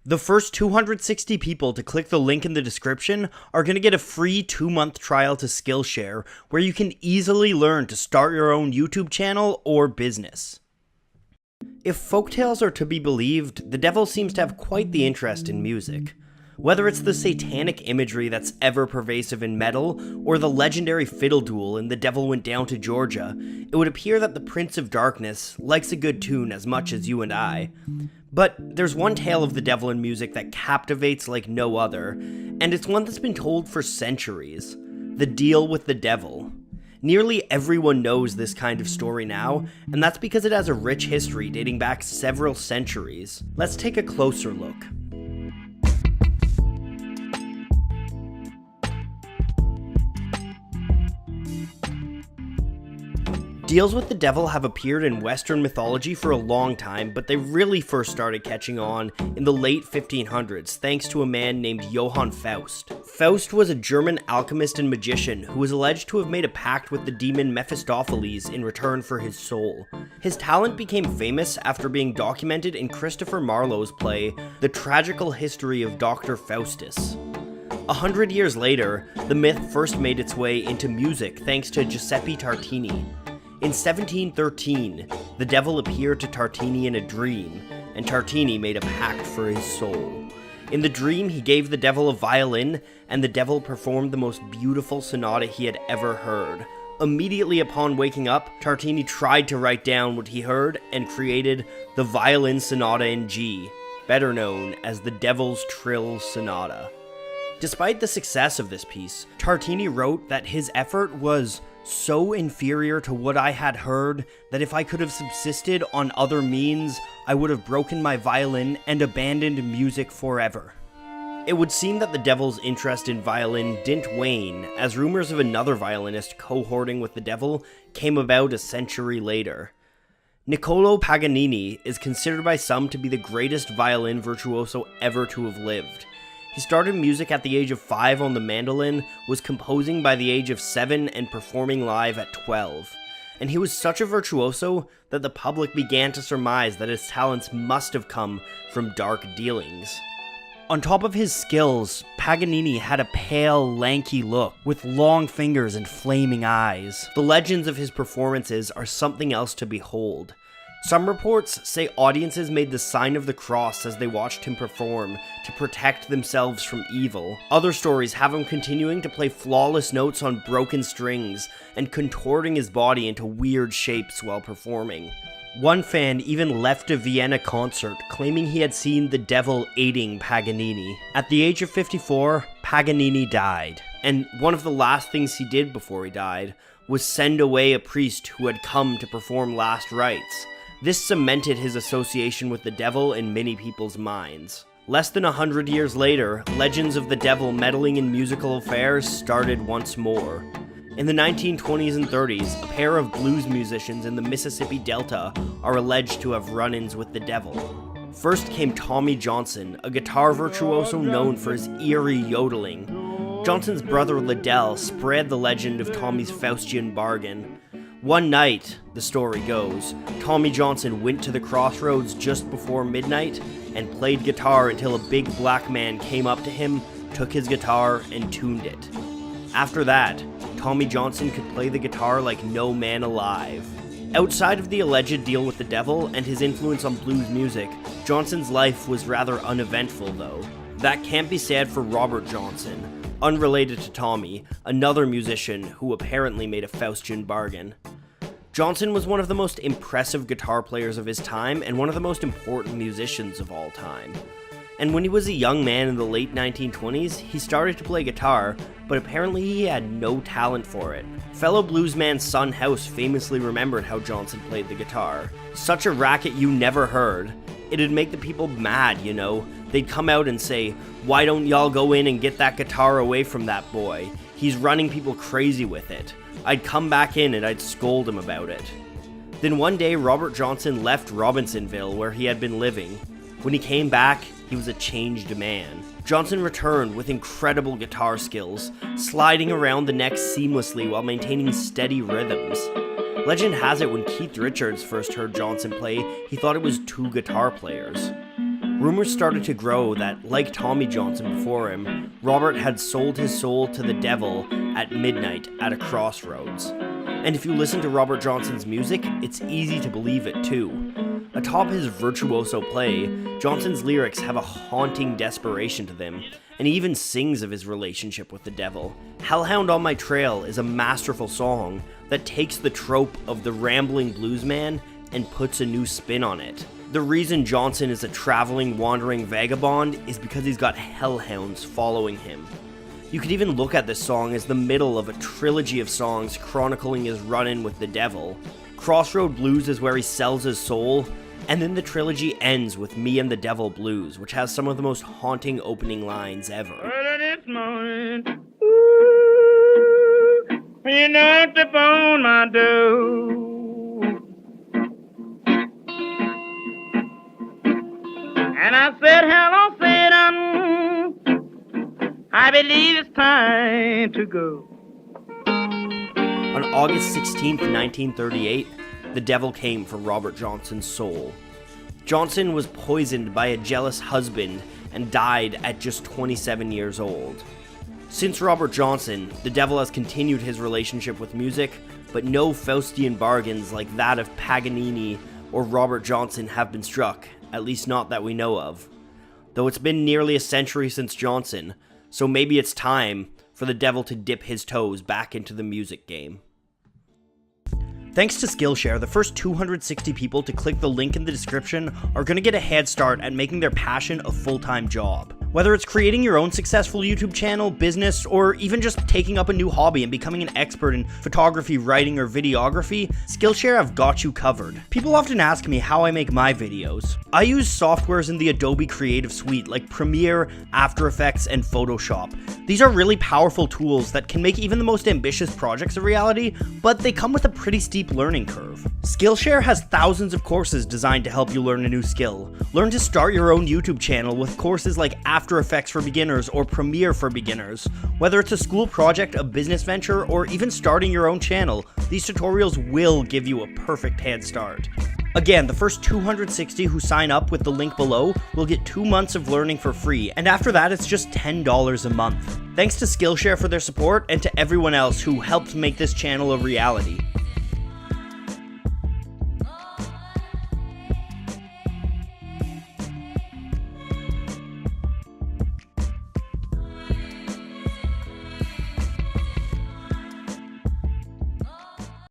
The first 260 people to click the link in the description are going to get a free 2-month trial to Skillshare, where you can easily learn to start your own YouTube channel or business. If folktales are to be believed, the devil seems to have quite the interest in music. Whether it's the satanic imagery that's ever pervasive in metal, or the legendary fiddle duel in The Devil Went Down to Georgia, it would appear that the Prince of Darkness likes a good tune as much as you and I. But there's one tale of the devil in music that captivates like no other, and it's one that's been told for centuries: The Deal with the Devil. Nearly everyone knows this kind of story now, and that's because it has a rich history dating back several centuries. Let's take a closer look. Deals with the devil have appeared in Western mythology for a long time, but they really first started catching on in the late 1500s thanks to a man named Johann Faust. Faust was a German alchemist and magician who was alleged to have made a pact with the demon Mephistopheles in return for his soul. His talent became famous after being documented in Christopher Marlowe's play, The Tragical History of Dr. Faustus. 100 years later, the myth first made its way into music thanks to Giuseppe Tartini. In 1713, the devil appeared to Tartini in a dream, and Tartini made a pact for his soul. In the dream, he gave the devil a violin, and the devil performed the most beautiful sonata he had ever heard. Immediately upon waking up, Tartini tried to write down what he heard and created the Violin Sonata in G, better known as the Devil's Trill Sonata. Despite the success of this piece, Tartini wrote that his effort was so inferior to what I had heard that if I could have subsisted on other means, I would have broken my violin and abandoned music forever. It would seem that the devil's interest in violin didn't wane, as rumors of another violinist cohorting with the devil came about a century later. Niccolò Paganini is considered by some to be the greatest violin virtuoso ever to have lived. He started music at the age of 5 on the mandolin, was composing by the age of 7, and performing live at 12. And he was such a virtuoso that the public began to surmise that his talents must have come from dark dealings. On top of his skills, Paganini had a pale, lanky look, with long fingers and flaming eyes. The legends of his performances are something else to behold. Some reports say audiences made the sign of the cross as they watched him perform to protect themselves from evil. Other stories have him continuing to play flawless notes on broken strings and contorting his body into weird shapes while performing. One fan even left a Vienna concert claiming he had seen the devil aiding Paganini. At the age of 54, Paganini died, and one of the last things he did before he died was send away a priest who had come to perform last rites. This cemented his association with the devil in many people's minds. Less than 100 years later, legends of the devil meddling in musical affairs started once more. In the 1920s and 30s, a pair of blues musicians in the Mississippi Delta are alleged to have run-ins with the devil. First came Tommy Johnson, a guitar virtuoso known for his eerie yodeling. Johnson's brother Liddell spread the legend of Tommy's Faustian bargain. One night, the story goes, Tommy Johnson went to the crossroads just before midnight and played guitar until a big black man came up to him, took his guitar, and tuned it. After that, Tommy Johnson could play the guitar like no man alive. Outside of the alleged deal with the devil and his influence on blues music, Johnson's life was rather uneventful though. That can't be said for Robert Johnson, unrelated to Tommy, another musician who apparently made a Faustian bargain. Johnson was one of the most impressive guitar players of his time and one of the most important musicians of all time. And when he was a young man in the late 1920s, he started to play guitar, but apparently he had no talent for it. Fellow bluesman Son House famously remembered how Johnson played the guitar. Such a racket you never heard. It'd make the people mad, you know. They'd come out and say, "Why don't y'all go in and get that guitar away from that boy? He's running people crazy with it." I'd come back in and I'd scold him about it. Then one day Robert Johnson left Robinsonville where he had been living. When he came back, he was a changed man. Johnson returned with incredible guitar skills, sliding around the neck seamlessly while maintaining steady rhythms. Legend has it when Keith Richards first heard Johnson play, he thought it was two guitar players. Rumors started to grow that, like Tommy Johnson before him, Robert had sold his soul to the devil at midnight at a crossroads. And if you listen to Robert Johnson's music, it's easy to believe it too. Atop his virtuoso play, Johnson's lyrics have a haunting desperation to them, and he even sings of his relationship with the devil. Hellhound on My Trail is a masterful song that takes the trope of the rambling bluesman and puts a new spin on it. The reason Johnson is a traveling, wandering vagabond is because he's got hellhounds following him. You could even look at this song as the middle of a trilogy of songs chronicling his run-in with the devil. Crossroad Blues is where he sells his soul, and then the trilogy ends with Me and the Devil Blues, which has some of the most haunting opening lines ever. Early this morning, ooh, you knocked upon my door. And I said, hello, Satan, I believe it's time to go. On August 16th, 1938, the devil came for Robert Johnson's soul. Johnson was poisoned by a jealous husband and died at just 27 years old. Since Robert Johnson, the devil has continued his relationship with music, but no Faustian bargains like that of Paganini or Robert Johnson have been struck, at least not that we know of. Though it's been nearly a century since Johnson, so maybe it's time for the devil to dip his toes back into the music game. Thanks to Skillshare, the first 260 people to click the link in the description are going to get a head start at making their passion a full-time job. Whether it's creating your own successful YouTube channel, business, or even just taking up a new hobby and becoming an expert in photography, writing, or videography, Skillshare have got you covered. People often ask me how I make my videos. I use softwares in the Adobe Creative Suite like Premiere, After Effects, and Photoshop. These are really powerful tools that can make even the most ambitious projects a reality, but they come with a pretty steep learning curve. Skillshare has thousands of courses designed to help you learn a new skill. Learn to start your own YouTube channel with courses like After Effects for beginners or Premiere for beginners. Whether it's a school project, a business venture, or even starting your own channel, these tutorials will give you a perfect head start. Again, the first 260 who sign up with the link below will get 2 months of learning for free, and after that it's just $10 a month. Thanks to Skillshare for their support, and to everyone else who helped make this channel a reality.